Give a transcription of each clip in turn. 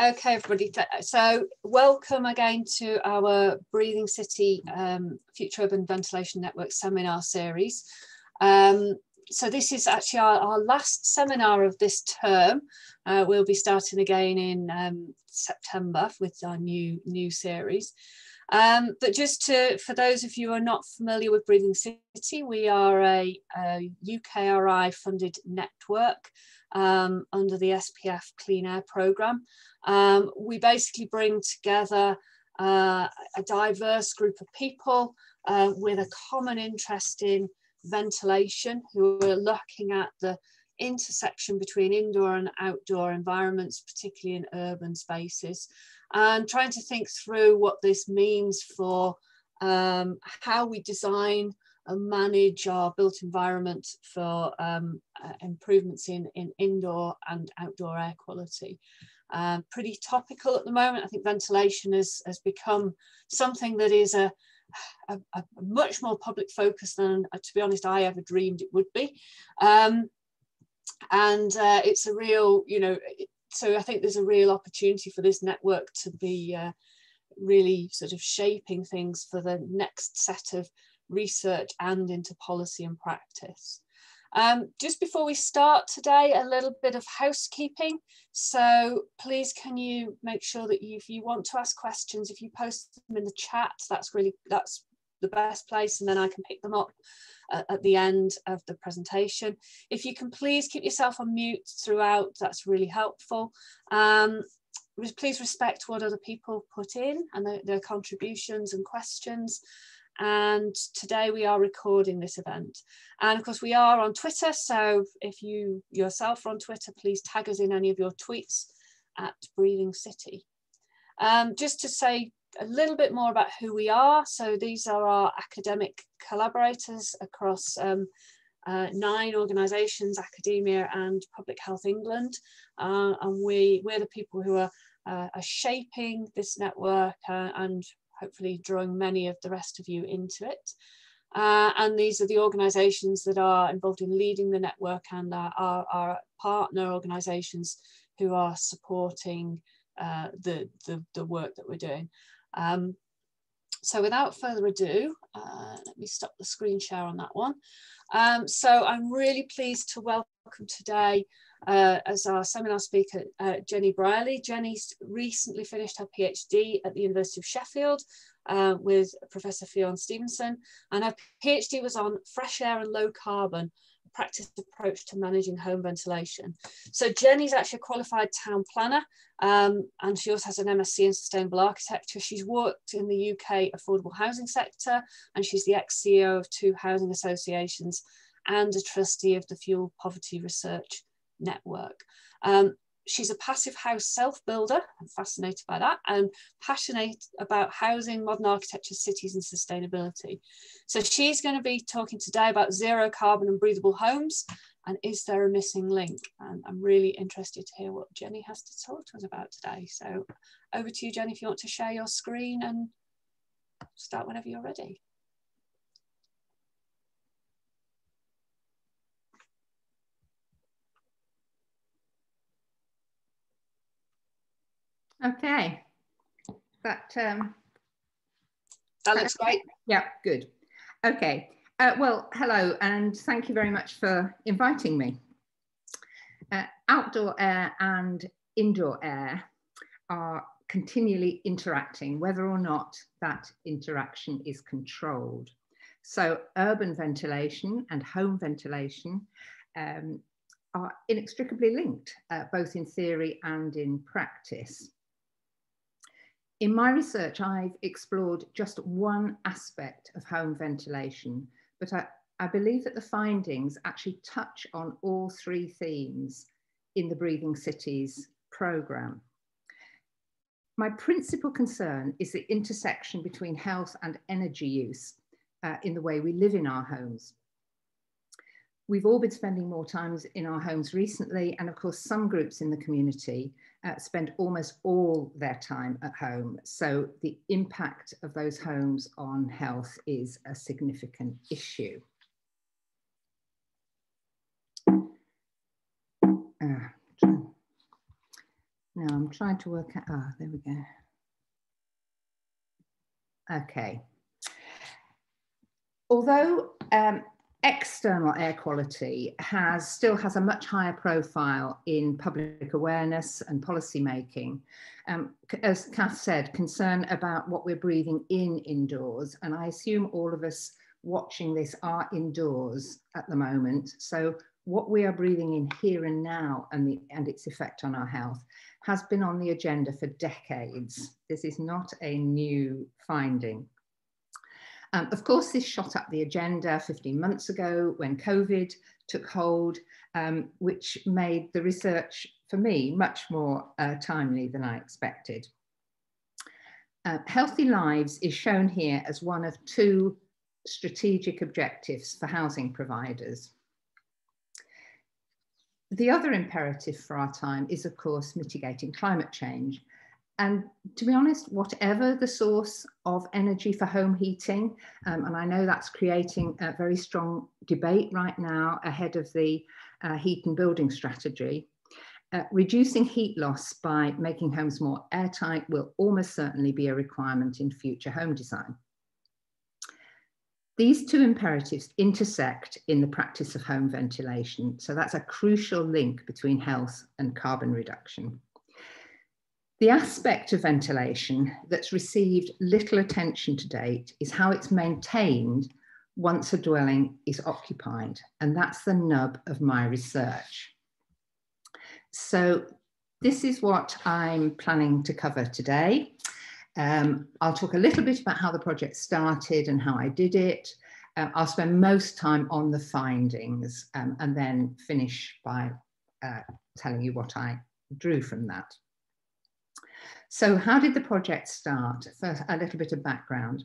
Okay, everybody. So welcome again to our Breathing City Future Urban Ventilation Network seminar series. So this is actually our last seminar of this term. We'll be starting again in September with our new series. But just for those of you who are not familiar with Breathing City, we are a UKRI funded network under the SPF Clean Air programme. We basically bring together a diverse group of people with a common interest in ventilation, who are looking at the intersection between indoor and outdoor environments, particularly in urban spaces, and trying to think through what this means for how we design and manage our built environment for improvements in indoor and outdoor air quality. Pretty topical at the moment. I think ventilation has become something that is a much more public focus than, to be honest, I ever dreamed it would be. It's a real, so I think there's a real opportunity for this network to be really sort of shaping things for the next set of research and into policy and practice. Just before we start today, a little bit of housekeeping. So please, can you make sure that if you want to ask questions, if you post them in the chat, that's the best place, and then I can pick them up at the end of the presentation. If you can please keep yourself on mute throughout, that's really helpful. Please respect what other people put in and their contributions and questions. And today we are recording this event. And of course we are on Twitter, so if you yourself are on Twitter, please tag us in any of your tweets at Breathing City. Just to say a little bit more about who we are. So these are our academic collaborators across 9 organisations, academia and Public Health England. And we're the people who are shaping this network and hopefully drawing many of the rest of you into it. And these are the organisations that are involved in leading the network and our partner organisations who are supporting the work that we're doing. So without further ado, let me stop the screen share on that one. So I'm really pleased to welcome today as our seminar speaker, Jenny Brierley. Jenny's recently finished her PhD at the University of Sheffield with Professor Fionn Stevenson, and her PhD was on fresh air and low carbon, a practice approach to managing home ventilation. So Jenny's actually a qualified town planner, and she also has an MSc in sustainable architecture. She's worked in the UK affordable housing sector, and she's the ex-CEO of 2 housing associations and a trustee of the Fuel Poverty Research Network. She's a passive house self-builder, I'm fascinated by that, and passionate about housing, modern architecture, cities and sustainability. So she's going to be talking today about zero carbon and breathable homes, and is there a missing link? And I'm really interested to hear what Jenny has to talk to us about today. So over to you, Jenny, if you want to share your screen and start whenever you're ready. Okay, that looks great. Yeah, good. Okay, well, hello, and thank you very much for inviting me. Outdoor air and indoor air are continually interacting, whether or not that interaction is controlled. So urban ventilation and home ventilation are inextricably linked, both in theory and in practice. In my research, I've explored just one aspect of home ventilation, but I believe that the findings actually touch on all 3 themes in the Breathing Cities programme. My principal concern is the intersection between health and energy use in the way we live in our homes. We've all been spending more time in our homes recently, and of course some groups in the community spend almost all their time at home. So the impact of those homes on health is a significant issue. Now I'm trying to work out, there we go. Okay. Although external air quality still has a much higher profile in public awareness and policy making, as Kath said, concern about what we're breathing in indoors, and I assume all of us watching this are indoors at the moment. So what we are breathing in here and now and its effect on our health has been on the agenda for decades. This is not a new finding. Of course, this shot up the agenda 15 months ago when COVID took hold, which made the research, for me, much more timely than I expected. Healthy lives is shown here as one of 2 strategic objectives for housing providers. The other imperative for our time is, of course, mitigating climate change. And to be honest, whatever the source of energy for home heating, and I know that's creating a very strong debate right now ahead of the heat and building strategy, reducing heat loss by making homes more airtight will almost certainly be a requirement in future home design. These 2 imperatives intersect in the practice of home ventilation, so that's a crucial link between health and carbon reduction. The aspect of ventilation that's received little attention to date is how it's maintained once a dwelling is occupied, and that's the nub of my research. So this is what I'm planning to cover today. I'll talk a little bit about how the project started and how I did it. I'll spend most time on the findings and then finish by telling you what I drew from that. So how did the project start? First, a little bit of background.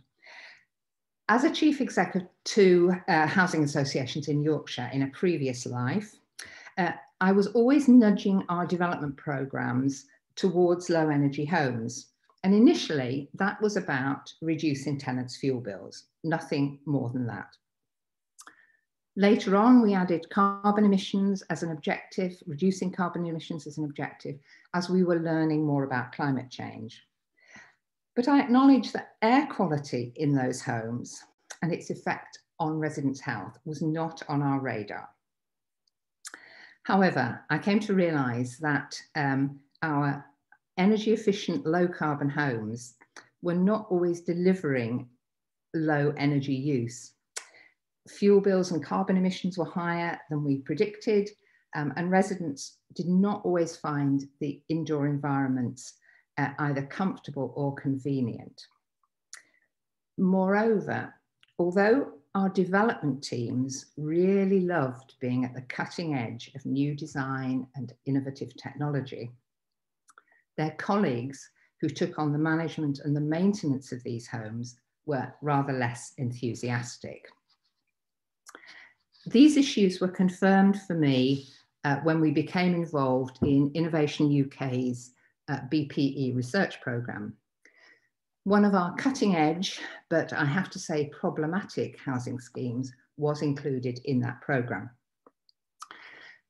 As a chief exec of 2 housing associations in Yorkshire in a previous life, I was always nudging our development programmes towards low energy homes. And initially that was about reducing tenants' fuel bills, nothing more than that. Later on, we added carbon emissions as an objective, reducing carbon emissions as an objective, as we were learning more about climate change. But I acknowledge that air quality in those homes and its effect on residents' health was not on our radar. However, I came to realise that our energy efficient, low carbon homes were not always delivering low energy use. Fuel bills and carbon emissions were higher than we predicted, and residents did not always find the indoor environments either comfortable or convenient. Moreover, although our development teams really loved being at the cutting edge of new design and innovative technology, their colleagues who took on the management and the maintenance of these homes were rather less enthusiastic. These issues were confirmed for me when we became involved in Innovation UK's BPE research programme. One of our cutting edge, but I have to say problematic housing schemes was included in that programme.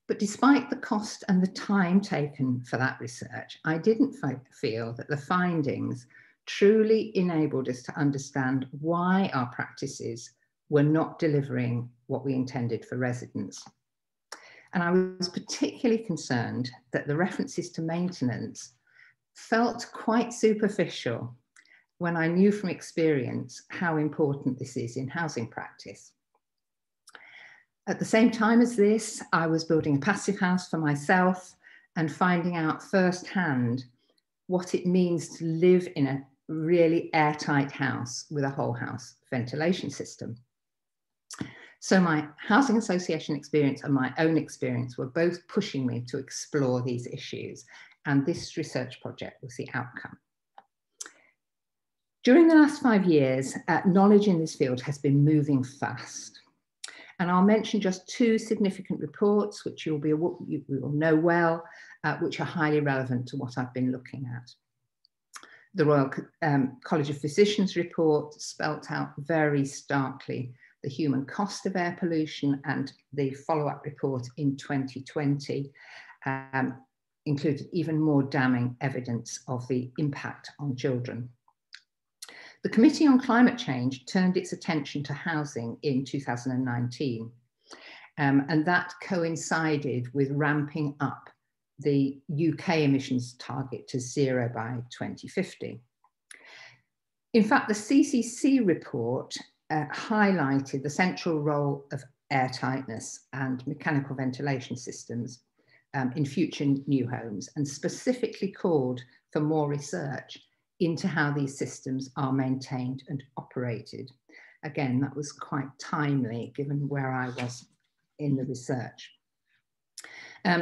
But despite the cost and the time taken for that research, I didn't feel that the findings truly enabled us to understand why our practices were not delivering what we intended for residents. And I was particularly concerned that the references to maintenance felt quite superficial when I knew from experience how important this is in housing practice. At the same time as this, I was building a passive house for myself and finding out firsthand what it means to live in a really airtight house with a whole house ventilation system. So my housing association experience and my own experience were both pushing me to explore these issues, and this research project was the outcome. During the last 5 years, knowledge in this field has been moving fast. And I'll mention just 2 significant reports, which you will know well, which are highly relevant to what I've been looking at. The Royal College of Physicians report spelt out very starkly the human cost of air pollution, and the follow-up report in 2020 included even more damning evidence of the impact on children. The Committee on Climate Change turned its attention to housing in 2019, and that coincided with ramping up the UK emissions target to 0 by 2050. In fact, the CCC report highlighted the central role of air tightness and mechanical ventilation systems in future new homes, and specifically called for more research into how these systems are maintained and operated. Again, that was quite timely given where I was in the research.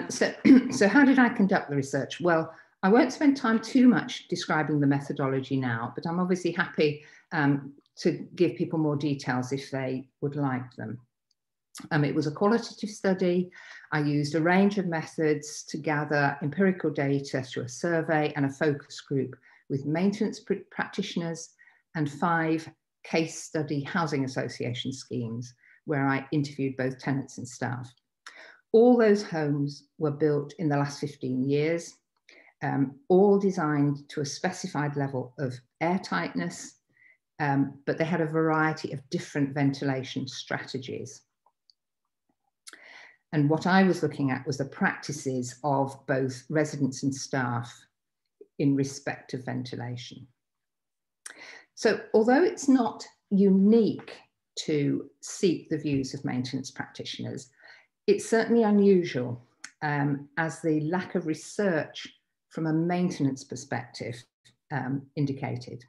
So how did I conduct the research? Well, I won't spend time too much describing the methodology now, but I'm obviously happy to give people more details if they would like them. It was a qualitative study. I used a range of methods to gather empirical data through a survey and a focus group with maintenance practitioners and 5 case study housing association schemes where I interviewed both tenants and staff. All those homes were built in the last 15 years, all designed to a specified level of air tightness, but they had a variety of different ventilation strategies. And what I was looking at was the practices of both residents and staff in respect of ventilation. So although it's not unique to seek the views of maintenance practitioners, it's certainly unusual as the lack of research from a maintenance perspective indicated.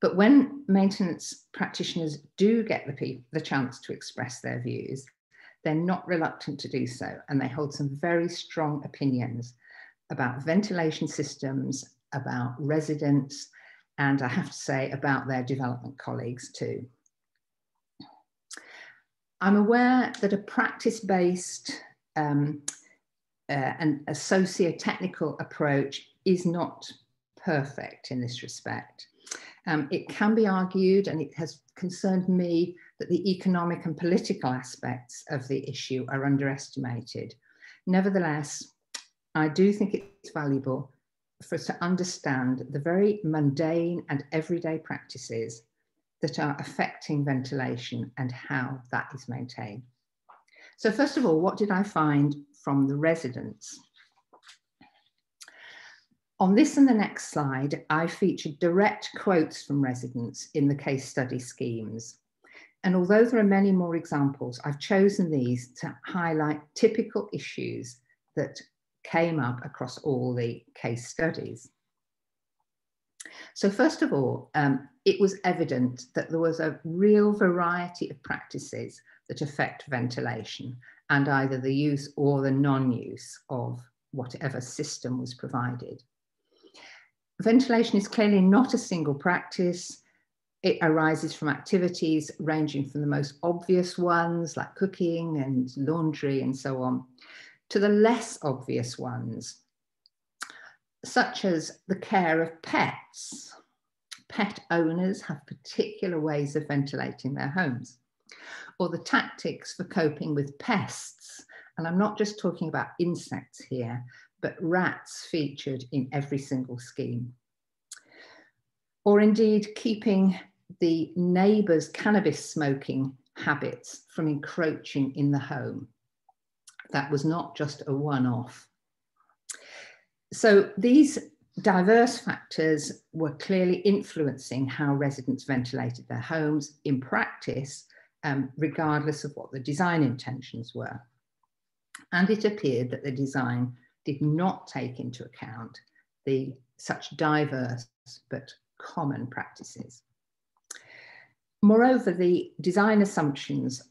But when maintenance practitioners do get the chance to express their views, they're not reluctant to do so, and they hold some very strong opinions about ventilation systems, about residents, and I have to say about their development colleagues too. I'm aware that a practice-based and a socio-technical approach is not perfect in this respect. It can be argued, and it has concerned me, that the economic and political aspects of the issue are underestimated. Nevertheless, I do think it's valuable for us to understand the very mundane and everyday practices that are affecting ventilation and how that is maintained. So first of all, what did I find from the residents? On this and the next slide, I featured direct quotes from residents in the case study schemes. And although there are many more examples, I've chosen these to highlight typical issues that came up across all the case studies. So first of all, it was evident that there was a real variety of practices that affect ventilation and either the use or the non-use of whatever system was provided. Ventilation is clearly not a single practice. It arises from activities ranging from the most obvious ones like cooking and laundry and so on, to the less obvious ones, such as the care of pets. Pet owners have particular ways of ventilating their homes, or the tactics for coping with pests. And I'm not just talking about insects here, but rats featured in every single scheme. Or indeed keeping the neighbours' cannabis smoking habits from encroaching in the home. That was not just a one-off. So these diverse factors were clearly influencing how residents ventilated their homes in practice, regardless of what the design intentions were. And it appeared that the design did not take into account such diverse but common practices. Moreover, the design assumptions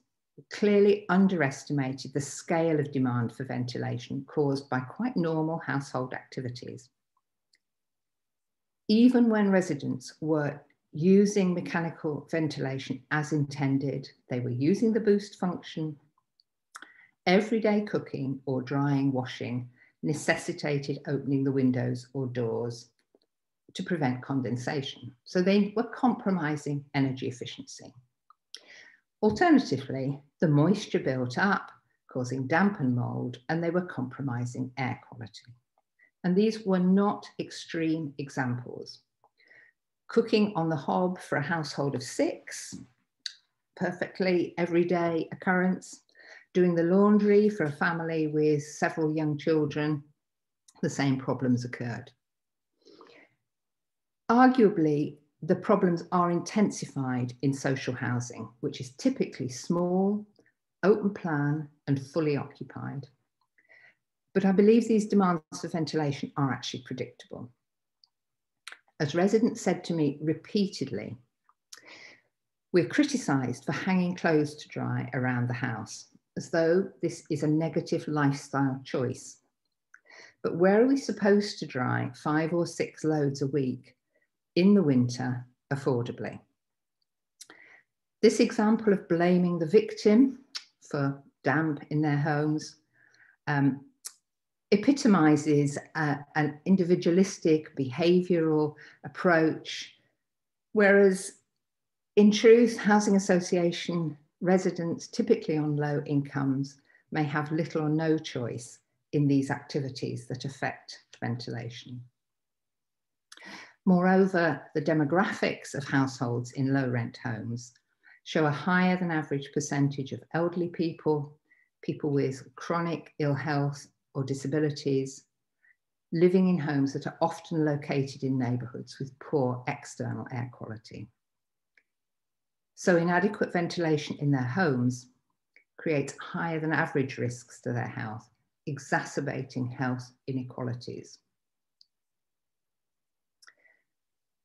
clearly underestimated the scale of demand for ventilation caused by quite normal household activities. Even when residents were using mechanical ventilation as intended, they were using the boost function, everyday cooking or drying, washing necessitated opening the windows or doors to prevent condensation. So they were compromising energy efficiency. Alternatively, the moisture built up, causing damp and mold, and they were compromising air quality. And these were not extreme examples. Cooking on the hob for a household of 6, perfectly everyday occurrence. Doing the laundry for a family with several young children, the same problems occurred. Arguably, the problems are intensified in social housing, which is typically small, open plan, and fully occupied. But I believe these demands for ventilation are actually predictable. As residents said to me repeatedly, we're criticised for hanging clothes to dry around the house, as though this is a negative lifestyle choice. But where are we supposed to dry 5 or 6 loads a week in the winter affordably? This example of blaming the victim for damp in their homes epitomizes an individualistic behavioral approach, whereas in truth, housing association residents, typically on low incomes, may have little or no choice in these activities that affect ventilation. Moreover, the demographics of households in low rent homes show a higher than average percentage of elderly people, people with chronic ill health or disabilities, living in homes that are often located in neighbourhoods with poor external air quality. So inadequate ventilation in their homes creates higher than average risks to their health, exacerbating health inequalities.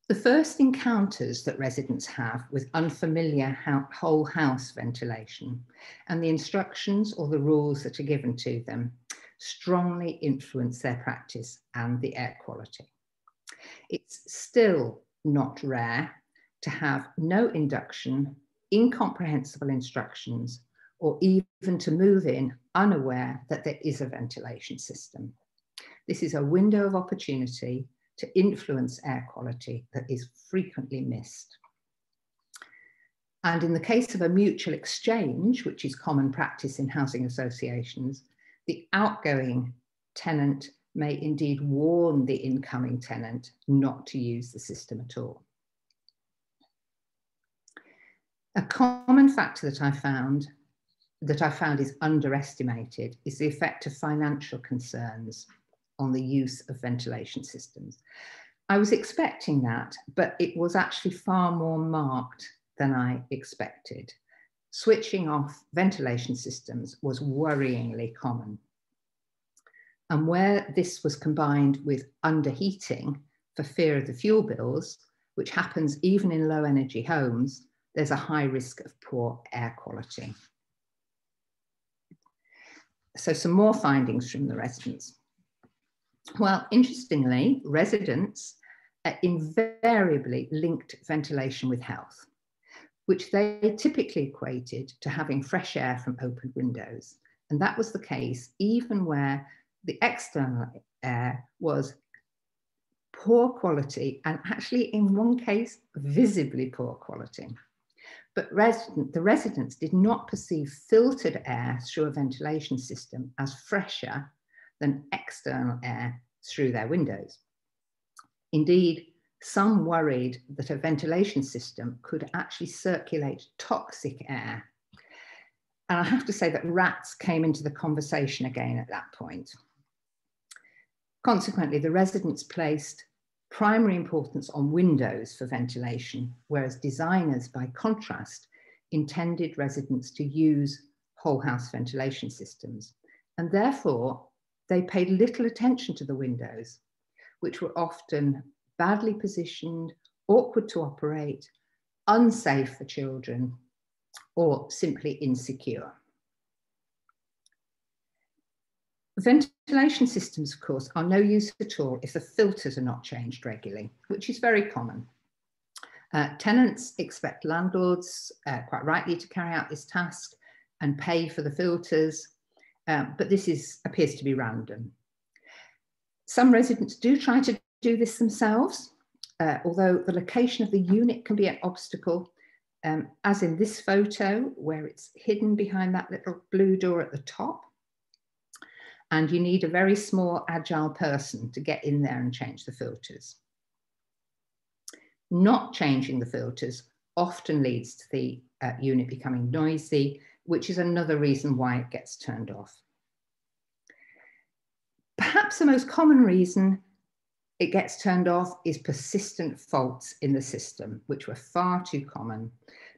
The first encounters that residents have with unfamiliar whole house ventilation and the instructions or the rules that are given to them strongly influence their practice and the air quality. It's still not rare to have no induction, incomprehensible instructions, or even to move in unaware that there is a ventilation system. This is a window of opportunity to influence air quality that is frequently missed. And in the case of a mutual exchange, which is common practice in housing associations, the outgoing tenant may indeed warn the incoming tenant not to use the system at all. A common factor that I found is underestimated is the effect of financial concerns on the use of ventilation systems. I was expecting that, but it was actually far more marked than I expected. Switching off ventilation systems was worryingly common. And where this was combined with underheating for fear of the fuel bills, which happens even in low energy homes, there's a high risk of poor air quality. So some more findings from the residents. Well, interestingly, residents invariably linked ventilation with health, which they typically equated to having fresh air from open windows. And that was the case even where the external air was poor quality, and actually in one case, visibly poor quality. But the residents did not perceive filtered air through a ventilation system as fresher than external air through their windows. Indeed, some worried that a ventilation system could actually circulate toxic air. And I have to say that rats came into the conversation again at that point. Consequently, the residents placed primary importance on windows for ventilation, whereas designers, by contrast, intended residents to use whole house ventilation systems. And therefore, they paid little attention to the windows, which were often badly positioned, awkward to operate, unsafe for children, or simply insecure. Ventilation systems, of course, are no use at all if the filters are not changed regularly, which is very common. Tenants expect landlords, quite rightly, to carry out this task and pay for the filters, but this appears to be random. Some residents do try to do this themselves, although the location of the unit can be an obstacle. as in this photo, where it's hidden behind that little blue door at the top. And you need a very small, agile person to get in there and change the filters. Not changing the filters often leads to the unit becoming noisy, which is another reason why it gets turned off. Perhaps the most common reason it gets turned off is persistent faults in the system, which were far too common.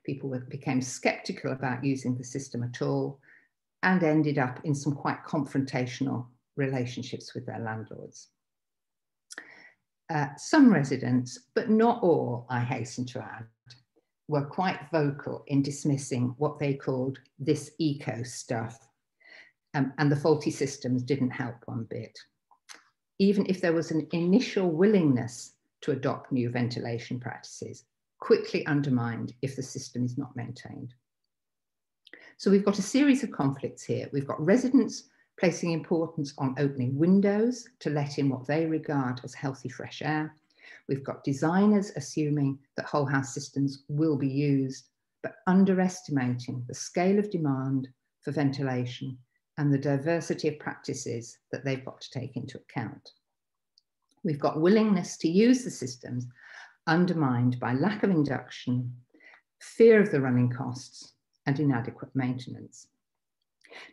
People became skeptical about using the system at all and ended up in some quite confrontational relationships with their landlords. Some residents, but not all, I hasten to add, were quite vocal in dismissing what they called this eco stuff, and the faulty systems didn't help one bit, even if there was an initial willingness to adopt new ventilation practices, quickly undermined if the system is not maintained. So we've got a series of conflicts here. We've got residents placing importance on opening windows to let in what they regard as healthy fresh air. We've got designers assuming that whole house systems will be used, but underestimating the scale of demand for ventilation and the diversity of practices that they've got to take into account. We've got willingness to use the systems undermined by lack of induction, fear of the running costs, and inadequate maintenance.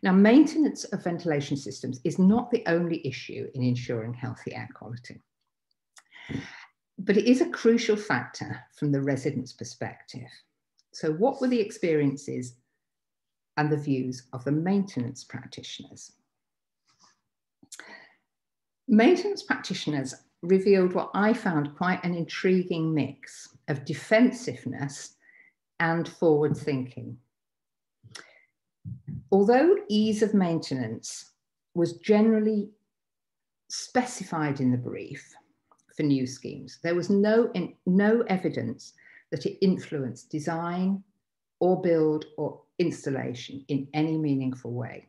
Now, maintenance of ventilation systems is not the only issue in ensuring healthy air quality, but it is a crucial factor from the resident's perspective. So what were the experiences and the views of the maintenance practitioners? Maintenance practitioners revealed what I found quite an intriguing mix of defensiveness and forward thinking. Although ease of maintenance was generally specified in the brief for new schemes, there was no evidence that it influenced design or build or installation in any meaningful way.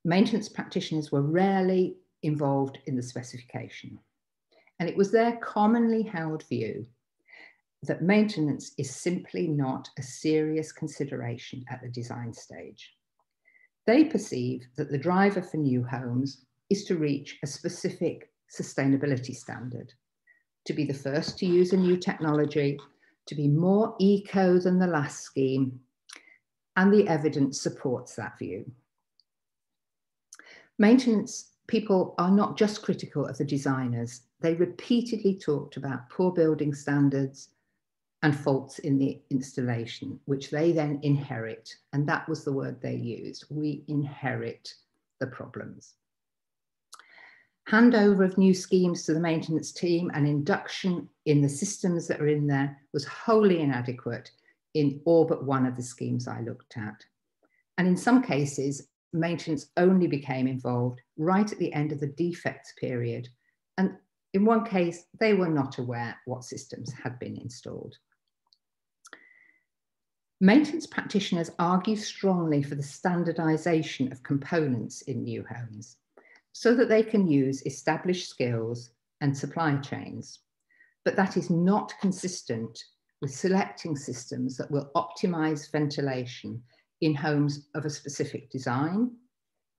Maintenance practitioners were rarely involved in the specification, and it was their commonly held view that maintenance is simply not a serious consideration at the design stage. They perceive that the driver for new homes is to reach a specific sustainability standard, to be the first to use a new technology, to be more eco than the last scheme, and the evidence supports that view. Maintenance people are not just critical of the designers, they repeatedly talked about poor building standards and faults in the installation, which they then inherit. And that was the word they used. We inherit the problems. Handover of new schemes to the maintenance team and induction in the systems that are in there was wholly inadequate in all but one of the schemes I looked at. And in some cases, maintenance only became involved right at the end of the defects period. And in one case, they were not aware what systems had been installed. Maintenance practitioners argue strongly for the standardization of components in new homes so that they can use established skills and supply chains. But that is not consistent with selecting systems that will optimize ventilation in homes of a specific design.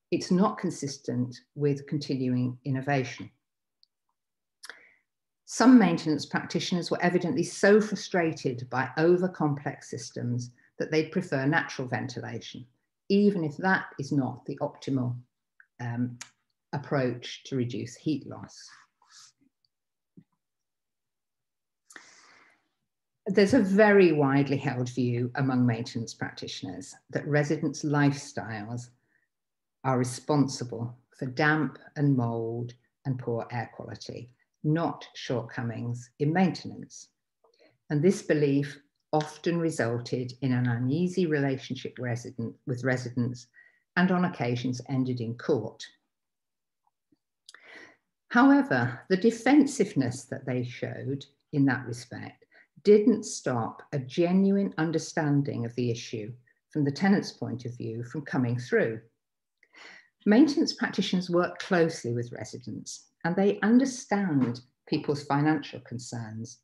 It's not consistent with continuing innovation. Some maintenance practitioners were evidently so frustrated by over-complex systems that they'd prefer natural ventilation, even if that is not the optimal approach to reduce heat loss. There's a very widely held view among maintenance practitioners that residents' lifestyles are responsible for damp and mold and poor air quality, not shortcomings in maintenance. And this belief often resulted in an uneasy relationship with residents and on occasions ended in court. However, the defensiveness that they showed in that respect didn't stop a genuine understanding of the issue from the tenant's point of view from coming through. Maintenance practitioners work closely with residents and they understand people's financial concerns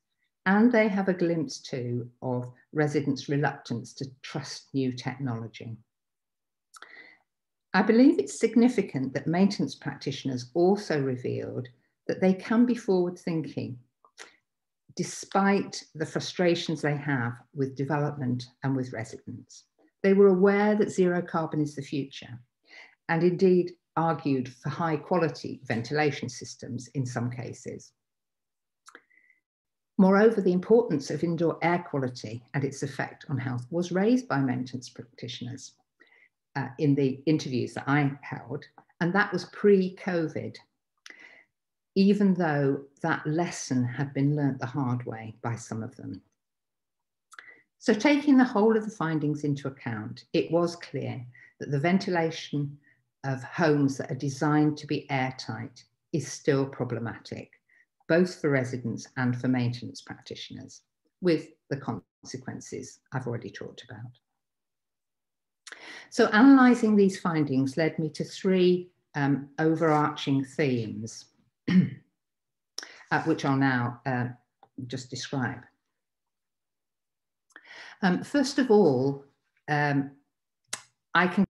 And they have a glimpse too of residents' reluctance to trust new technology. I believe it's significant that maintenance practitioners also revealed that they can be forward-thinking, despite the frustrations they have with development and with residents. They were aware that zero carbon is the future, and indeed argued for high quality ventilation systems in some cases. Moreover, the importance of indoor air quality and its effect on health was raised by maintenance practitioners in the interviews that I held, and that was pre-COVID, even though that lesson had been learnt the hard way by some of them. So taking the whole of the findings into account, it was clear that the ventilation of homes that are designed to be airtight is still problematic, both for residents and for maintenance practitioners, with the consequences I've already talked about. So analysing these findings led me to three overarching themes, which I'll now just describe. First of all, I can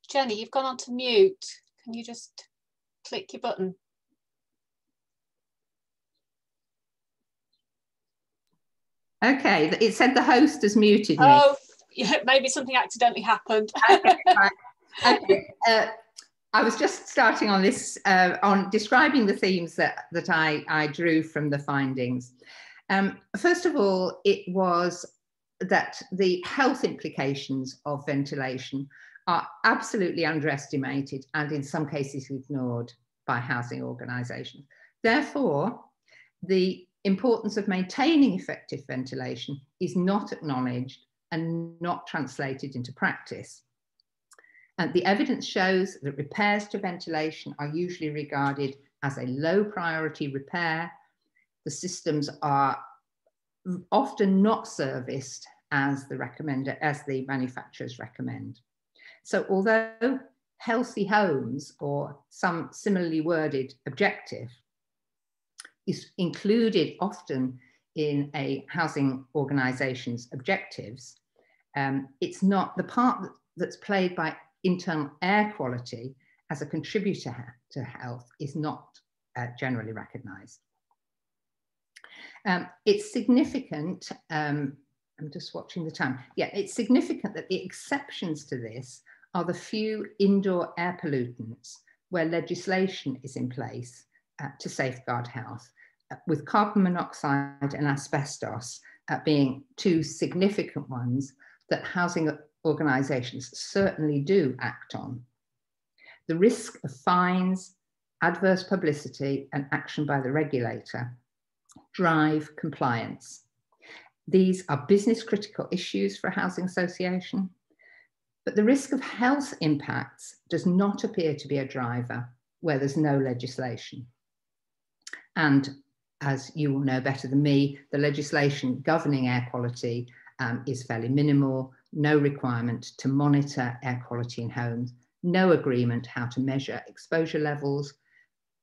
Jenny, you've gone on to mute. Can you just click your button? Okay, it said the host has muted me. Oh, yeah, maybe something accidentally happened. Okay, right. Okay. I was just starting on this, on describing the themes that I drew from the findings. First of all, it was that the health implications of ventilation are absolutely underestimated and in some cases ignored by housing organisations. Therefore, the importance of maintaining effective ventilation is not acknowledged and not translated into practice. And the evidence shows that repairs to ventilation are usually regarded as a low priority repair. The systems are often not serviced as the manufacturers recommend. So although healthy homes or some similarly worded objective is included often in a housing organisation's objectives, it's not the part that's played by internal air quality as a contributor to health is not generally recognised. It's significant, I'm just watching the time. Yeah, it's significant that the exceptions to this are the few indoor air pollutants where legislation is in place to safeguard health, with carbon monoxide and asbestos being two significant ones that housing organisations certainly do act on. The risk of fines, adverse publicity and action by the regulator drive compliance. These are business critical issues for a housing association, but the risk of health impacts does not appear to be a driver where there's no legislation. And as you will know better than me, the legislation governing air quality is fairly minimal, no requirement to monitor air quality in homes, no agreement how to measure exposure levels,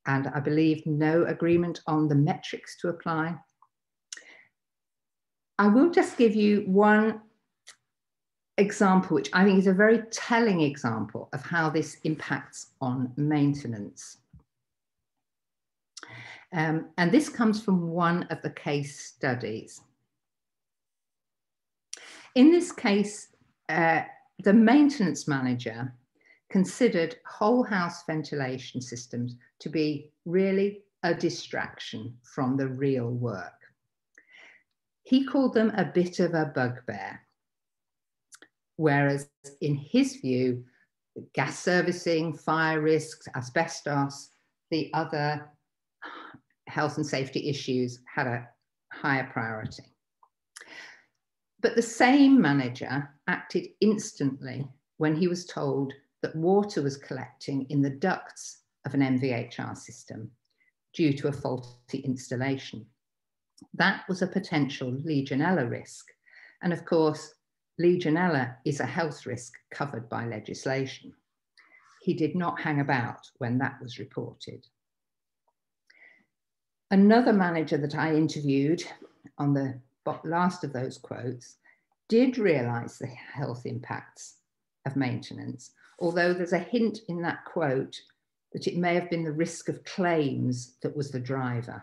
and I believe no agreement on the metrics to apply. I will just give you one example, which I think is a very telling example of how this impacts on maintenance. And this comes from one of the case studies. In this case, the maintenance manager considered whole house ventilation systems to be really a distraction from the real work. He called them a bit of a bugbear, whereas in his view, gas servicing, fire risks, asbestos, the other health and safety issues had a higher priority. But the same manager acted instantly when he was told that water was collecting in the ducts of an MVHR system due to a faulty installation. That was a potential Legionella risk. And of course, Legionella is a health risk covered by legislation. He did not hang about when that was reported. Another manager that I interviewed on the last of those quotes did realise the health impacts of maintenance, although there's a hint in that quote that it may have been the risk of claims that was the driver.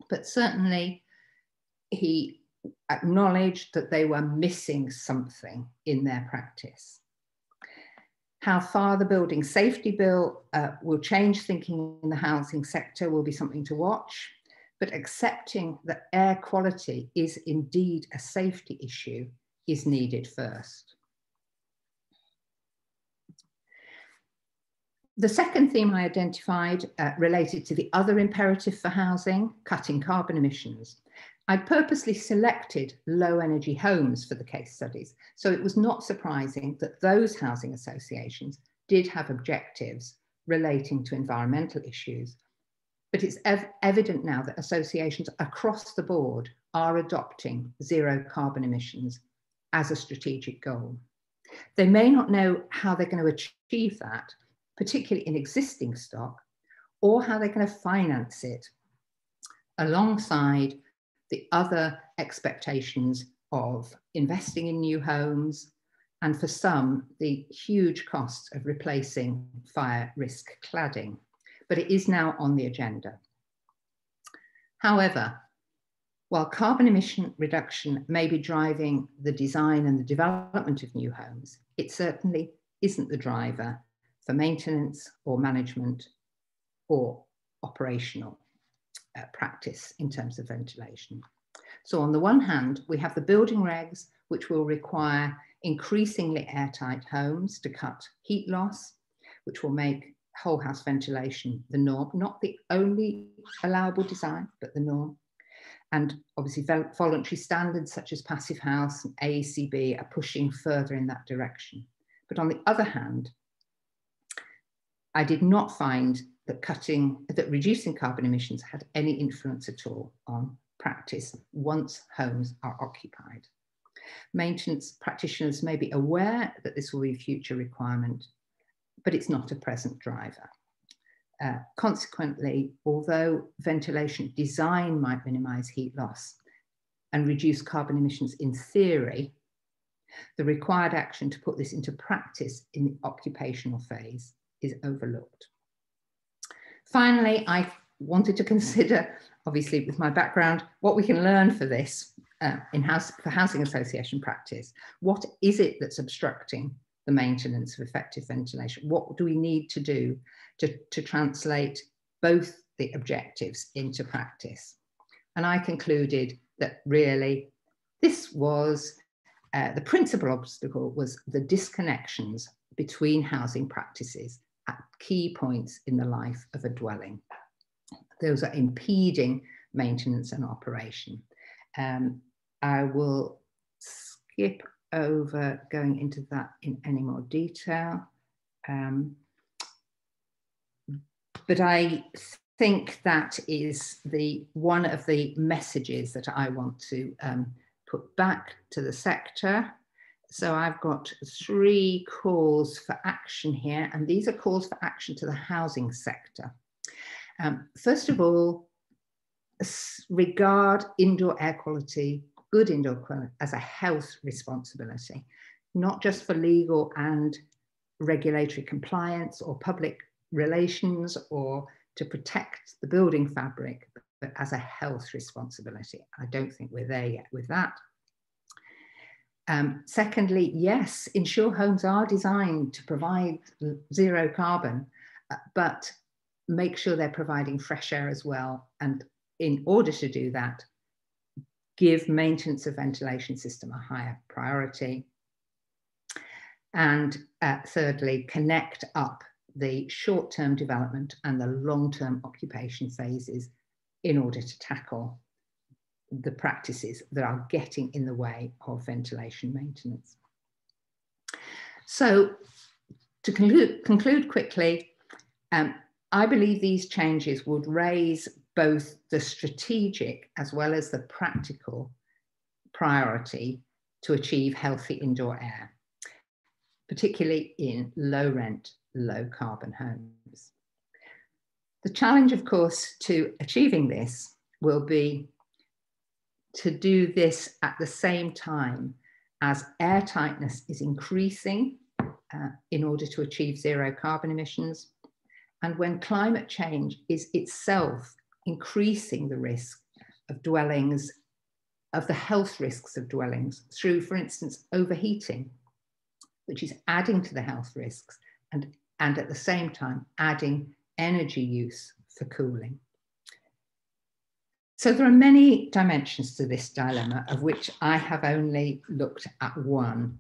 But certainly he acknowledged that they were missing something in their practice. How far the building safety bill will change thinking in the housing sector will be something to watch, but accepting that air quality is indeed a safety issue is needed first. The second theme I identified related to the other imperative for housing, cutting carbon emissions. I purposely selected low energy homes for the case studies, so it was not surprising that those housing associations did have objectives relating to environmental issues. But it's evident now that associations across the board are adopting zero carbon emissions as a strategic goal. They may not know how they're going to achieve that, particularly in existing stock, or how they're going to finance it alongside the other expectations of investing in new homes, and for some, the huge costs of replacing fire risk cladding. But it is now on the agenda. However, while carbon emission reduction may be driving the design and the development of new homes, it certainly isn't the driver for maintenance or management or operational practice in terms of ventilation. So on the one hand, we have the building regs, which will require increasingly airtight homes to cut heat loss, which will make whole house ventilation the norm, not the only allowable design, but the norm. And obviously voluntary standards such as Passive House and AECB are pushing further in that direction. But on the other hand, I did not find that reducing carbon emissions had any influence at all on practice once homes are occupied. Maintenance practitioners may be aware that this will be a future requirement, but it's not a present driver. Consequently, although ventilation design might minimize heat loss and reduce carbon emissions in theory, the required action to put this into practice in the occupational phase is overlooked. Finally, I wanted to consider, obviously with my background, what we can learn for this for housing association practice. What is it that's obstructing the maintenance of effective ventilation? What do we need to do to translate both the objectives into practice? And I concluded that really this was the principal obstacle was the disconnections between housing practices at key points in the life of a dwelling. Those are impeding maintenance and operation. I will skip over going into that in any more detail. But I think that is one of the messages that I want to put back to the sector. So I've got 3 calls for action here, and these are calls for action to the housing sector. First of all, regard indoor air quality, good indoor quality, as a health responsibility, not just for legal and regulatory compliance or public relations or to protect the building fabric, but as a health responsibility. I don't think we're there yet with that. Secondly, yes, ensure homes are designed to provide zero carbon, but make sure they're providing fresh air as well. And in order to do that, give maintenance of ventilation system a higher priority. And thirdly, connect up the short-term development and the long-term occupation phases in order to tackle the practices that are getting in the way of ventilation maintenance. So to conclude quickly, I believe these changes would raise both the strategic as well as the practical priority to achieve healthy indoor air, particularly in low rent, low carbon homes. The challenge, of course, to achieving this will be to do this at the same time as air tightness is increasing in order to achieve zero carbon emissions, and when climate change is itself increasing the risk of dwellings, of the health risks of dwellings through, for instance, overheating, which is adding to the health risks and at the same time adding energy use for cooling. So there are many dimensions to this dilemma, of which I have only looked at one.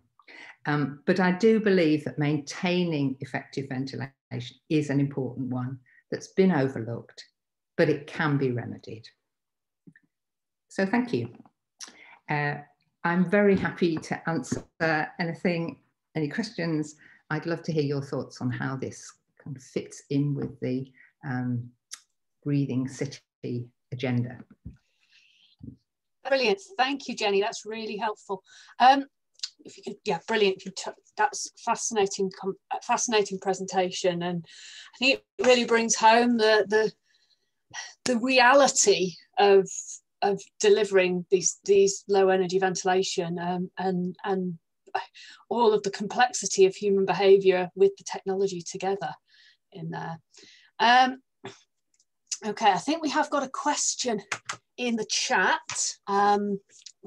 But I do believe that maintaining effective ventilation is an important one that's been overlooked, but it can be remedied. So thank you. I'm very happy to answer anything, any questions. I'd love to hear your thoughts on how this kind of fits in with the Breathing City agenda. Brilliant. Thank you, Jenny. That's really helpful. If you could, yeah, brilliant. That's fascinating, fascinating presentation, and I think it really brings home the reality of delivering these low energy ventilation and all of the complexity of human behaviour with the technology together in there. Okay, I think we have got a question in the chat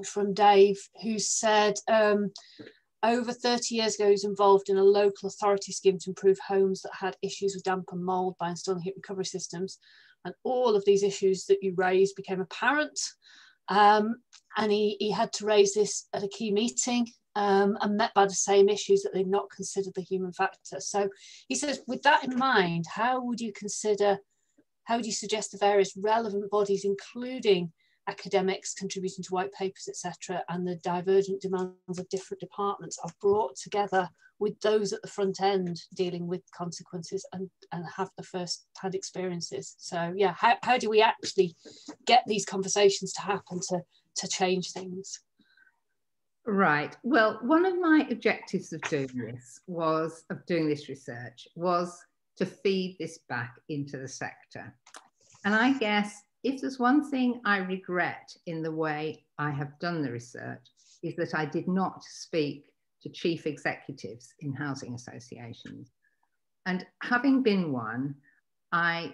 from Dave, who said over 30 years ago he was involved in a local authority scheme to improve homes that had issues with damp and mould by installing heat recovery systems, and all of these issues that you raised became apparent, and he had to raise this at a key meeting and met by the same issues, that they'd not considered the human factor. So he says, with that in mind, how would you suggest the various relevant bodies, including academics contributing to white papers, etc., and the divergent demands of different departments, are brought together with those at the front end dealing with consequences and have the first-hand experiences? So yeah, how do we actually get these conversations to happen to change things? Right. Well, one of my objectives of doing this research was to feed this back into the sector. And I guess if there's one thing I regret in the way I have done the research, is that I did not speak to chief executives in housing associations. And having been one, I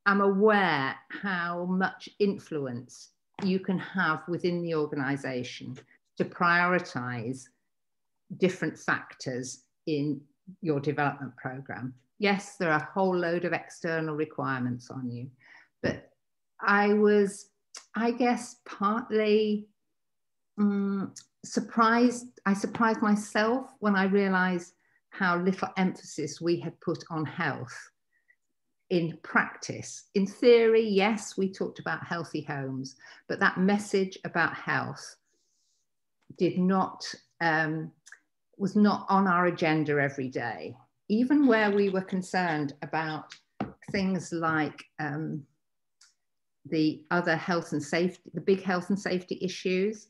am aware how much influence you can have within the organisation to prioritise different factors in your development programme. Yes, there are a whole load of external requirements on you, but I was, I guess, partly surprised. I surprised myself when I realised how little emphasis we had put on health in practice. In theory, yes, we talked about healthy homes, but that message about health was not on our agenda every day, even where we were concerned about things like the other health and safety, the big health and safety issues.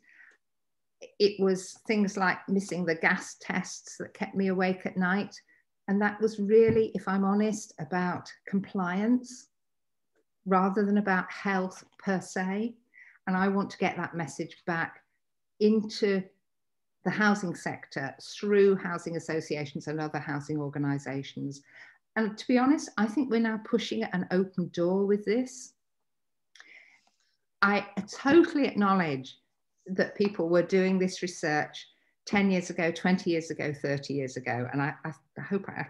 It was things like missing the gas tests that kept me awake at night. And that was really, if I'm honest, about compliance rather than about health per se. And I want to get that message back into the housing sector through housing associations and other housing organisations. And to be honest, I think we're now pushing an open door with this. I totally acknowledge that people were doing this research 10 years ago, 20 years ago, 30 years ago. And I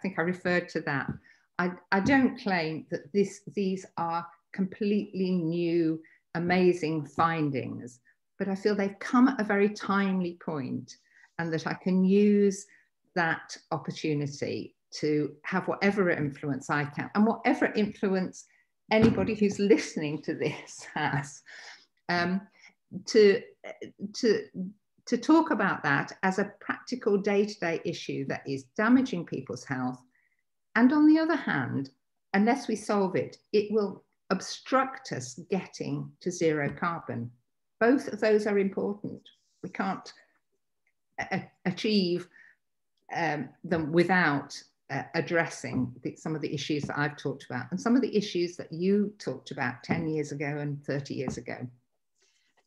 think I referred to that. I don't claim that these are completely new, amazing findings, but I feel they've come at a very timely point, and that I can use that opportunity to have whatever influence I can, and whatever influence anybody who's listening to this has, to talk about that as a practical day-to-day issue that is damaging people's health. And on the other hand, unless we solve it, it will obstruct us getting to zero carbon. Both of those are important. We can't achieve them without addressing some of the issues that I've talked about and some of the issues that you talked about 10 years ago and 30 years ago.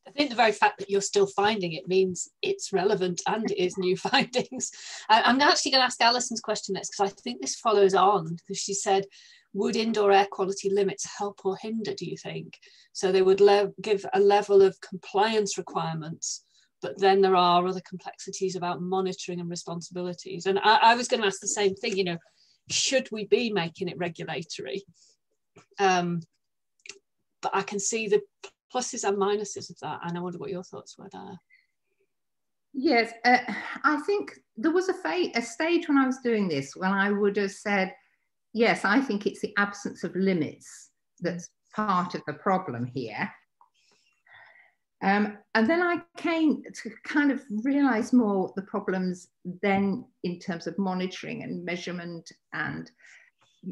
I think the very fact that you're still finding it means it's relevant and it is new findings. I'm actually going to ask Alison's question next, because I think this follows on, because she said, would indoor air quality limits help or hinder, do you think? So they would give a level of compliance requirements, but then there are other complexities about monitoring and responsibilities. And I was going to ask the same thing, you know, should we be making it regulatory? But I can see the pluses and minuses of that, and I wonder what your thoughts were there. Yes, I think there was a stage when I was doing this when I would have said, yes, I think it's the absence of limits that's part of the problem here. And then I came to kind of realize more the problems then in terms of monitoring and measurement, and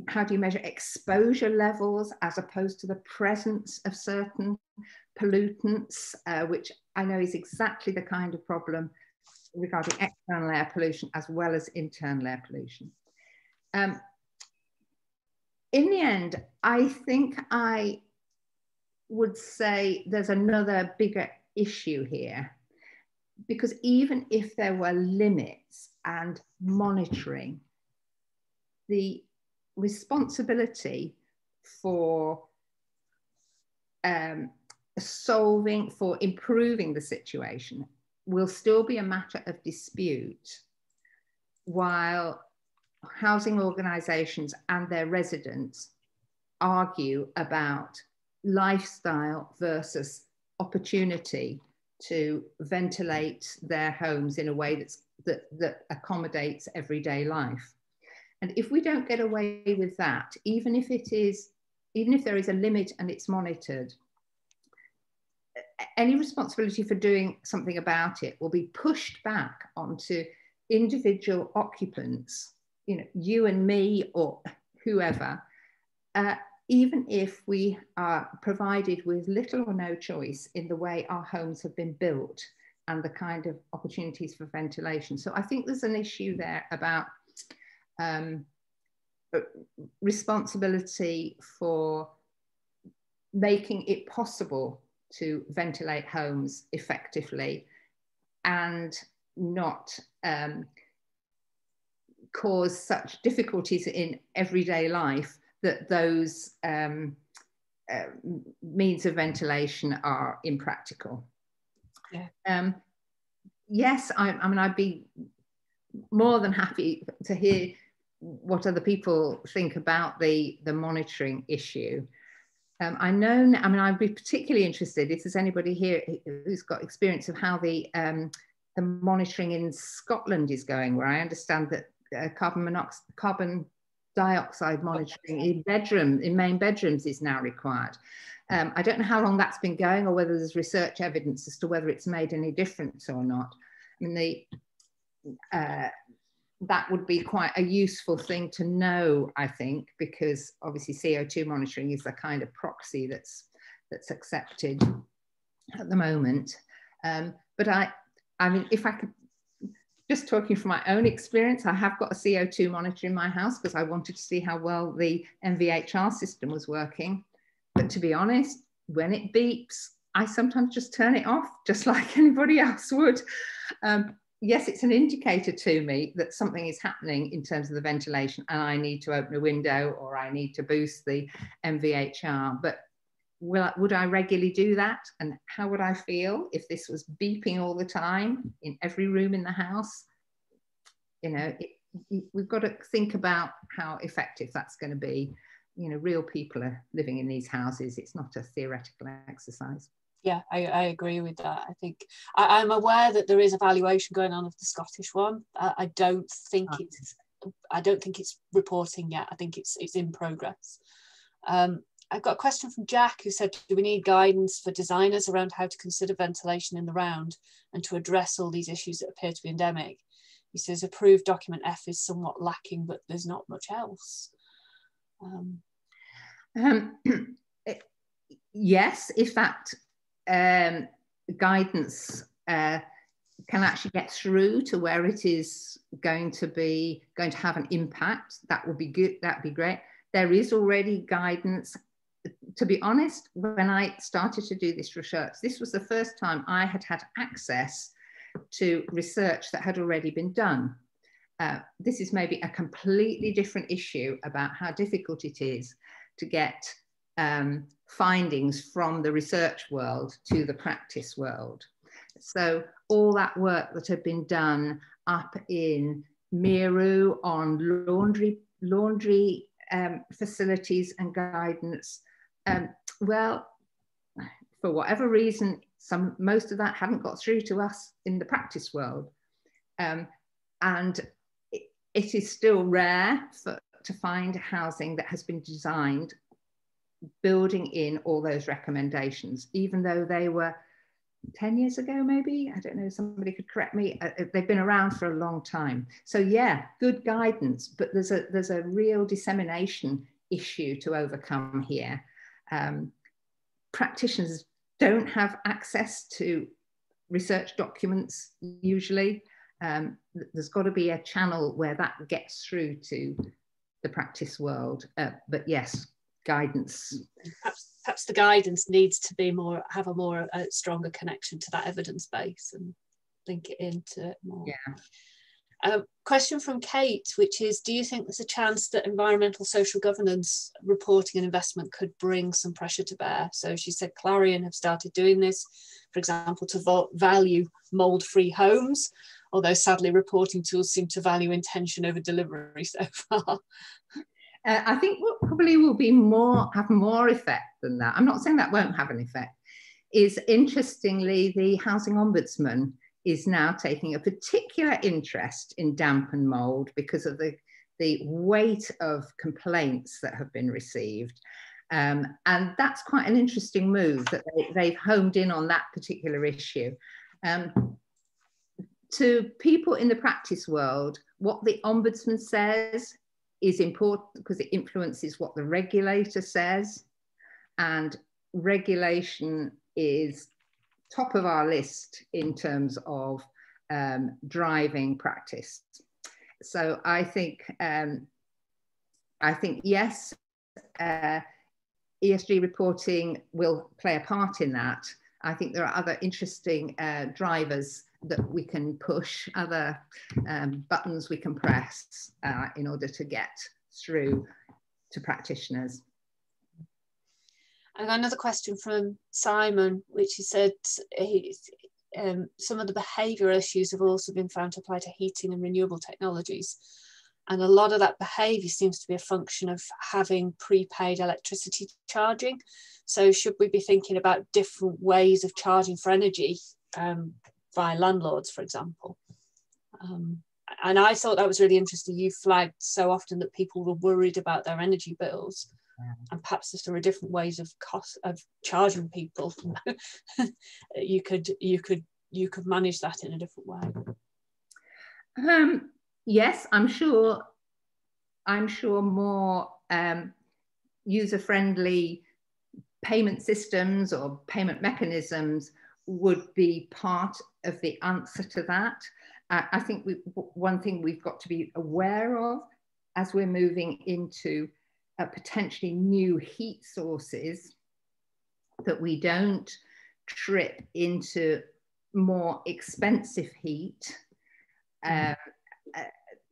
how do you measure exposure levels as opposed to the presence of certain pollutants, which I know is exactly the kind of problem regarding external air pollution as well as internal air pollution. In the end, I think I would say there's another bigger issue here, because even if there were limits and monitoring, the responsibility for improving the situation will still be a matter of dispute, while housing organisations and their residents argue about lifestyle versus opportunity to ventilate their homes in a way that accommodates everyday life. And if we don't get away with that, even if there is a limit and it's monitored, any responsibility for doing something about it will be pushed back onto individual occupants, you know, you and me or whoever, even if we are provided with little or no choice in the way our homes have been built and the kind of opportunities for ventilation. So I think there's an issue there about responsibility for making it possible to ventilate homes effectively and not cause such difficulties in everyday life that those means of ventilation are impractical. Yeah. Yes, I mean, I'd be more than happy to hear what other people think about the monitoring issue. I mean, I'd be particularly interested if there's anybody here who's got experience of how the monitoring in Scotland is going, where I understand that carbon dioxide monitoring in main bedrooms is now required. I don't know how long that's been going, or whether there's research evidence as to whether it's made any difference or not. I mean, that would be quite a useful thing to know, I think, because obviously CO2 monitoring is the kind of proxy that's accepted at the moment. But I mean, if I could, just talking from my own experience, I have got a CO2 monitor in my house because I wanted to see how well the MVHR system was working. But to be honest, when it beeps, I sometimes just turn it off, just like anybody else would. Yes, it's an indicator to me that something is happening in terms of the ventilation and I need to open a window or I need to boost the MVHR. But would I regularly do that? And how would I feel if this was beeping all the time in every room in the house? You know, we've got to think about how effective that's going to be. You know, real people are living in these houses. It's not a theoretical exercise. Yeah, I agree with that. I think I'm aware that there is evaluation going on of the Scottish one. I don't think it's reporting yet. I think it's in progress. I've got a question from Jack, who said, do we need guidance for designers around how to consider ventilation in the round and to address all these issues that appear to be endemic? He says approved document F is somewhat lacking, but there's not much else. Yes, if that guidance can actually get through to where it is going to have an impact, that would be good. That'd be great. There is already guidance. To be honest, when I started to do this research, this was the first time I had had access to research that had already been done. This is maybe a completely different issue about how difficult it is to get findings from the research world to the practice world. So all that work that had been done up in Meru on laundry facilities and guidance, well, for whatever reason, most of that hadn't got through to us in the practice world. And it is still rare to find housing that has been designed building in all those recommendations, even though they were 10 years ago, maybe, I don't know, somebody could correct me. They've been around for a long time. So yeah, good guidance, but there's a real dissemination issue to overcome here. Practitioners don't have access to research documents usually. There's got to be a channel where that gets through to the practice world. But yes, guidance. Perhaps the guidance needs to be have a stronger connection to that evidence base and link it into it more. Yeah. Question from Kate, which is, do you think there's a chance that environmental social governance reporting and investment could bring some pressure to bear? So she said Clarion have started doing this, for example, to value mold-free homes, although sadly reporting tools seem to value intention over delivery so far. I think what probably will have more effect than that, I'm not saying that won't have an effect, is interestingly the Housing Ombudsman is now taking a particular interest in damp and mould because of the weight of complaints that have been received. And that's quite an interesting move that they've homed in on that particular issue. To people in the practice world, what the Ombudsman says is important because it influences what the regulator says, and regulation is top of our list in terms of driving practice. So I think yes, ESG reporting will play a part in that. I think there are other interesting drivers that we can push, other buttons we can press in order to get through to practitioners. I got another question from Simon, which he said some of the behavioural issues have also been found to apply to heating and renewable technologies. And a lot of that behaviour seems to be a function of having prepaid electricity charging. So should we be thinking about different ways of charging for energy via landlords, for example? And I thought that was really interesting. You flagged so often that people were worried about their energy bills. And perhaps if there are different ways of charging people, you could manage that in a different way. Yes, I'm sure more user-friendly payment systems or payment mechanisms would be part of the answer to that. I think one thing we've got to be aware of as we're moving into potentially new heat sources, that we don't trip into more expensive heat,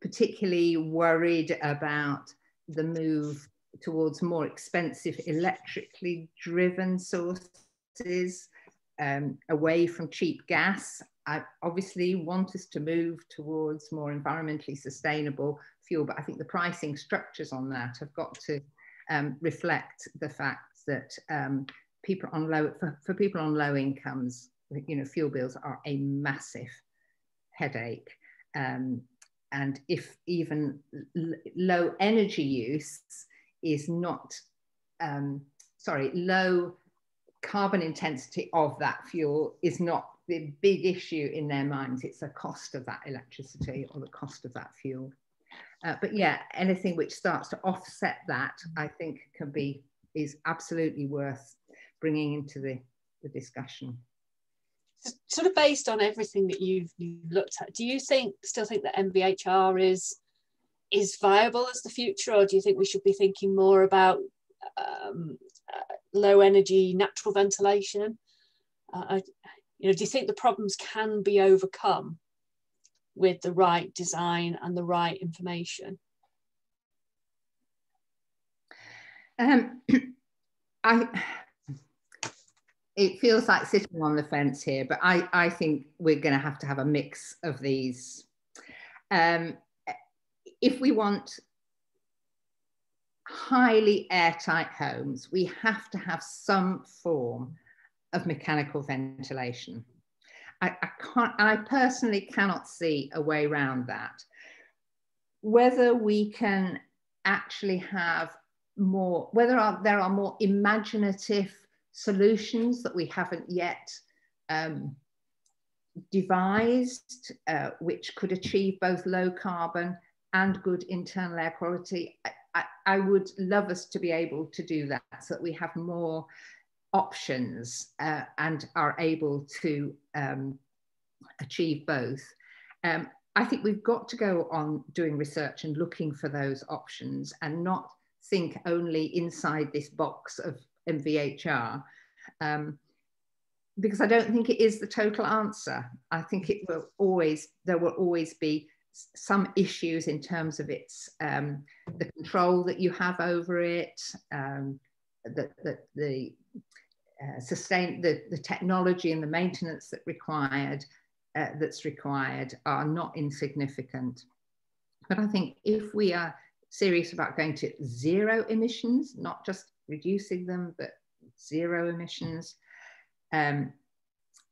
particularly worried about the move towards more expensive electrically driven sources, away from cheap gas. I obviously want us to move towards more environmentally sustainable fuel, but I think the pricing structures on that have got to reflect the fact that people on for people on low incomes, fuel bills are a massive headache. And if even low energy use is not, low carbon intensity of that fuel is not the big issue in their minds. It's the cost of that electricity or the cost of that fuel. But yeah, anything which starts to offset that, I think is absolutely worth bringing into the discussion. Sort of based on everything that you've looked at, do you still think that MVHR is viable as the future, or do you think we should be thinking more about low energy natural ventilation? Do you think the problems can be overcome with the right design and the right information? It feels like sitting on the fence here, but I think we're going to have a mix of these. If we want highly airtight homes, we have to have some form of mechanical ventilation. I personally cannot see a way around that. Whether we can actually have more, there are more imaginative solutions that we haven't yet devised, which could achieve both low carbon and good internal air quality. I would love us to be able to do that, so that we have more options and are able to achieve both. I think we've got to go on doing research and looking for those options, and not think only inside this box of MVHR, because I don't think it is the total answer. I think there will always be some issues in terms of its the control that you have over it, the technology and the maintenance that's required are not insignificant. But I think if we are serious about going to zero emissions, not just reducing them, but zero emissions,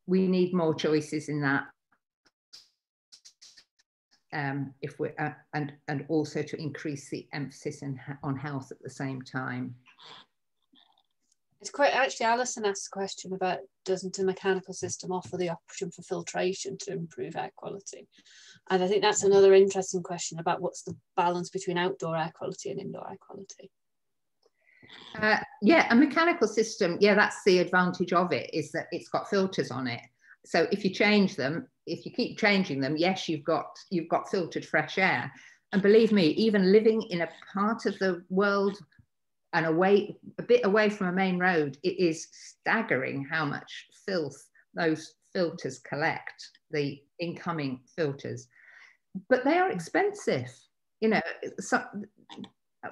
we need more choices in that. If we and also to increase the emphasis on health at the same time. It's quite, actually, Alison asked a question about, doesn't a mechanical system offer the option for filtration to improve air quality? And I think that's another interesting question about what's the balance between outdoor air quality and indoor air quality. Yeah, a mechanical system, yeah, that's the advantage of it, is that it's got filters on it. So if you change them, if you keep changing them, yes, you've got filtered fresh air. And believe me, even living in a part of the world and a bit away from a main road, it is staggering how much filth those filters collect, the incoming filters. But they are expensive, and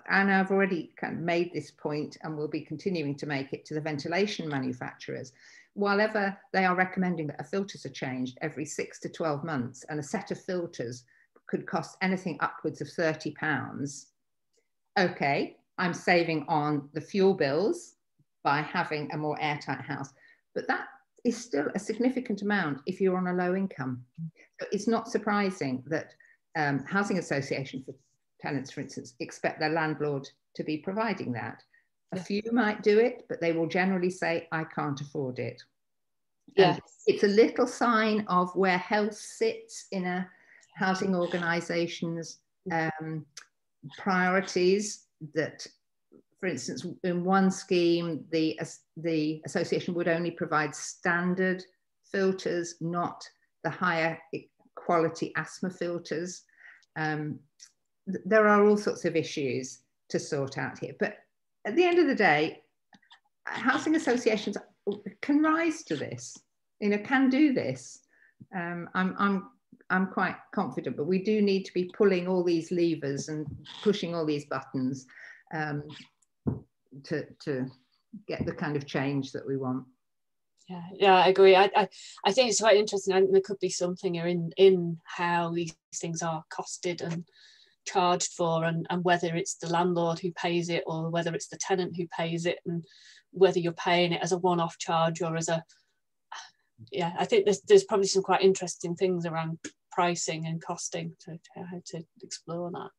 I've already kind of made this point, and will be continuing to make it to the ventilation manufacturers. While ever they are recommending that filters are changed every 6 to 12 months, and a set of filters could cost anything upwards of £30. Okay, I'm saving on the fuel bills by having a more airtight house, but that is still a significant amount if you're on a low income. So it's not surprising that housing associations for tenants, for instance, expect their landlord to be providing that. A few might do it, but they will generally say, I can't afford it. Yes. It's a little sign of where health sits in a housing organisation's priorities, that, for instance, in one scheme, the association would only provide standard filters, not the higher quality asthma filters. There are all sorts of issues to sort out here. But at the end of the day, housing associations can rise to this, can do this. I'm quite confident, but we do need to be pulling all these levers and pushing all these buttons to get the kind of change that we want. Yeah, I agree. I think it's quite interesting. I think there could be something in how these things are costed and charged for, and whether it's the landlord who pays it or whether it's the tenant who pays it, and whether you're paying it as a one-off charge or as a, I think there's probably some quite interesting things around pricing and costing to how to explore that.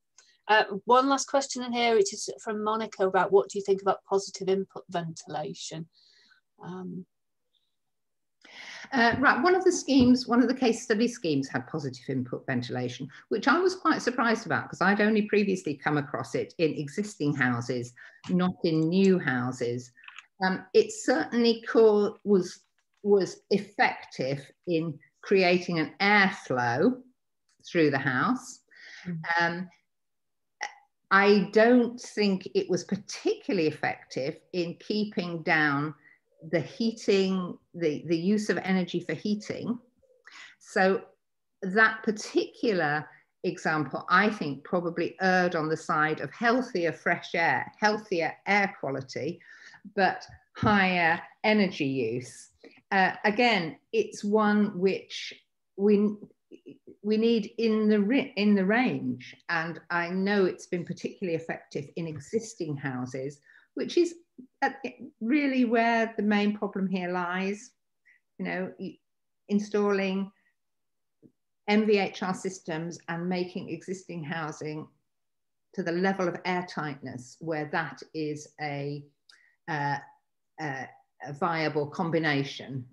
One last question in here, which is from Monica, about what do you think about positive input ventilation? Right, one of the case study schemes had positive input ventilation, which I was quite surprised about, because I'd only previously come across it in existing houses, not in new houses. It certainly was was effective in creating an airflow through the house. I don't think it was particularly effective in keeping down the heating, the use of energy for heating. So that particular example, I think, probably erred on the side of healthier fresh air, healthier air quality, but higher energy use. Again, it's one which we need in the range, and I know it's been particularly effective in existing houses, which is really where the main problem here lies. You know, installing MVHR systems and making existing housing to the level of airtightness where that is a viable combination.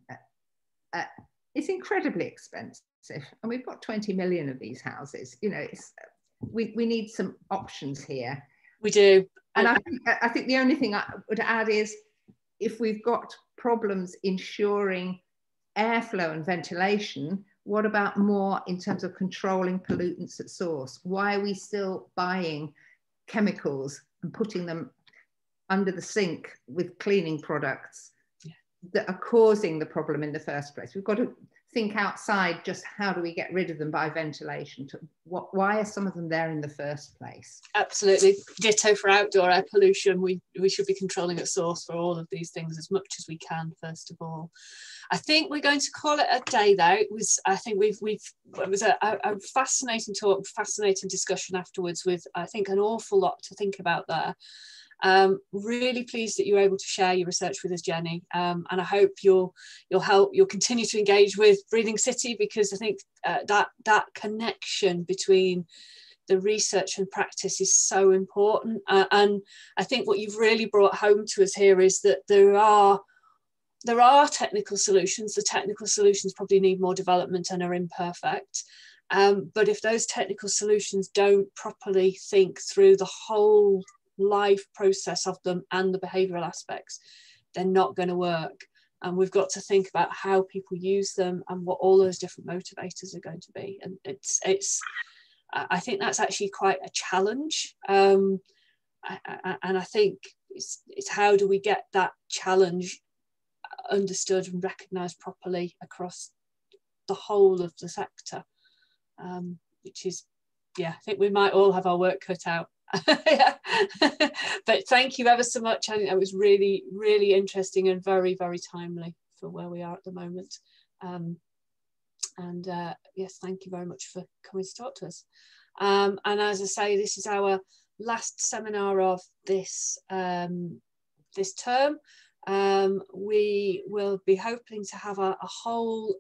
It's incredibly expensive, and we've got 20 million of these houses. You know, we need some options here. We do. And I think the only thing I would add is, if we've got problems ensuring airflow and ventilation, what about more in terms of controlling pollutants at source? Why are we still buying chemicals and putting them under the sink with cleaning products that are causing the problem in the first place? We've got to think outside just how do we get rid of them by ventilation. Why are some of them there in the first place? Absolutely. Ditto for outdoor air pollution. We should be controlling at source for all of these things as much as we can, first of all. I think we're going to call it a day though. It was a fascinating talk, fascinating discussion afterwards, with I think an awful lot to think about there. Really pleased that you're able to share your research with us, Jenny, and I hope you'll continue to engage with Breathing City, because I think that connection between the research and practice is so important. And I think what you've really brought home to us here is that there are technical solutions. The technical solutions probably need more development and are imperfect. But if those technical solutions don't properly think through the whole life process of them and the behavioural aspects, they're not going to work. And we've got to think about how people use them and what all those different motivators are going to be. And I think that's actually quite a challenge. And I think it's how do we get that challenge understood and recognised properly across the whole of the sector, which is, I think we might all have our work cut out. But thank you ever so much. I think that was really, really interesting and very, very timely for where we are at the moment. Yes, thank you very much for coming to talk to us. And as I say, this is our last seminar of this this term. We will be hoping to have a whole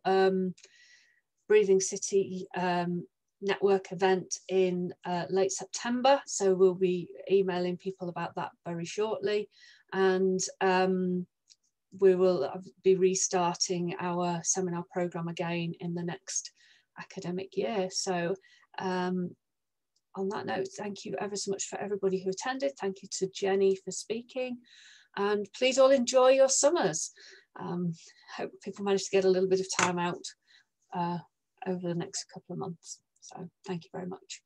Breathing City network event in late September, so we'll be emailing people about that very shortly, and we will be restarting our seminar program again in the next academic year. So on that note, thank you ever so much for everybody who attended. Thank you to Jenny for speaking, and please all enjoy your summers. Hope people manage to get a little bit of time out over the next couple of months. So thank you very much.